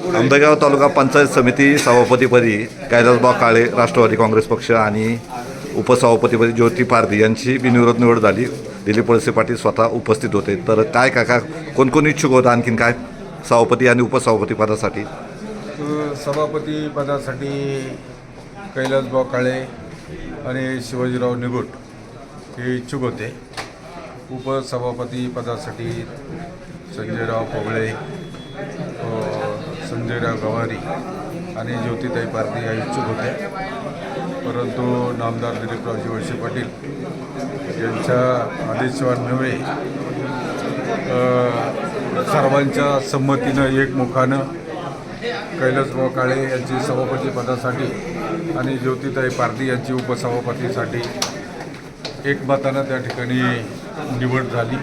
आंबेगाव तालुका पंचायत समिती सभापतीपदी कैलासभाऊ काळे राष्ट्रवादी काँग्रेस पक्ष आणि उपसभापतीपदी ज्योती पारधी यांची बिनविरोध निवड झाली. दिलीप वळसे पाटील स्वतः उपस्थित होते. तर काय काका कोण कोण इच्छुक होतं आणखीन काय सभापती आणि उपसभापती पदासाठी? सभापती पदासाठी कैलासभाऊ काळे आणि शिवाजीराव निगुट हे इच्छुक होते. उपसभापती पदासाठी संजयराव पोगळे, संजयराव गवारी आणि ज्योतिताई पारधी या इच्छुक होत्या. परंतु नामदार दिलीपरावजी वळसे पाटील यांच्या आदेशान्वये सर्वांच्या संमतीनं एकमुखानं कैलासभाऊ काळे यांची सभापती पदासाठी आणि ज्योतिताई पारधी यांची उपसभापतीसाठी एकमतानं त्या ठिकाणी निवड झाली.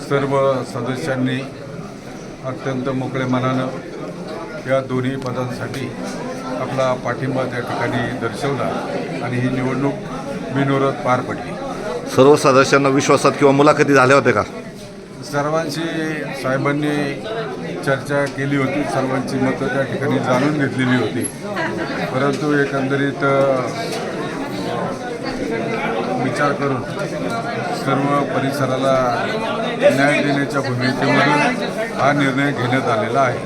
सर्व सदस्यांनी अत्यंत मोकळ्या मनानं या दोन्ही पदांसाठी आपला पाठिंबा त्या ठिकाणी दर्शवला आणि ही निवडणूक बिनविरोध पार पडली. सर्व सदस्यांना विश्वासात किंवा मुलाखती झाल्या होत्या का? सर्वांशी साहेबांनी चर्चा केली होती, सर्वांची मतं त्या ठिकाणी जाणून घेतलेली होती. परंतु एकंदरीत विचार करून सर्व परिसराला न्याय देण्याच्या भूमिकेमधून हा निर्णय घेण्यात आलेला आहे.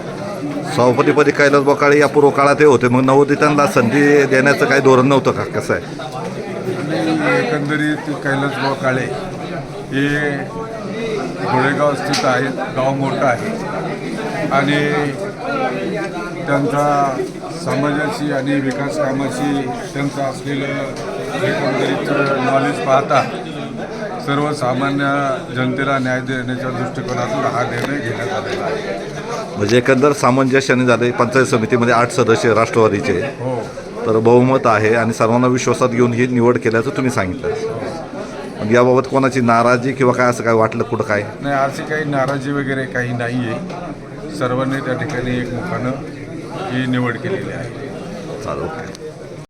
सभापतीपदी कैलासभाऊ काळे यापूर्व काळात हे होते, मग नवोदितांना संधी देण्याचं काही धोरण नव्हतं का? कसं आहे? आणि एकंदरीत कैलासभाऊ काळे हे गोळेगाव स्थित आहेत, गाव मोठं आहे आणि त्यांचा समाजाशी आणि विकास कामाशी त्यांचं असलेलं एकंदरीत नॉलेज पाहता सर्वसामान्य जनतेला न्याय देण्याच्या दृष्टिकोनातून हा निर्णय घेण्यात आलेला आहे. म्हणजे एकंदर सामंजस्याने झाले. पंचायत समितीमध्ये 8 सदस्य राष्ट्रवादीचे, हो, तर बहुमत आहे आणि सर्वांना विश्वासात घेऊन ही निवड केल्याचं तुम्ही सांगितलं. मग याबाबत कोणाची नाराजी किंवा काय असं काय वाटलं कुठं काय? नाही, अशी काही नाराजी वगैरे काही नाही आहे. सर्वांनी त्या ठिकाणी एकमुखानं ही निवड केलेली आहे. चालेल, ओके.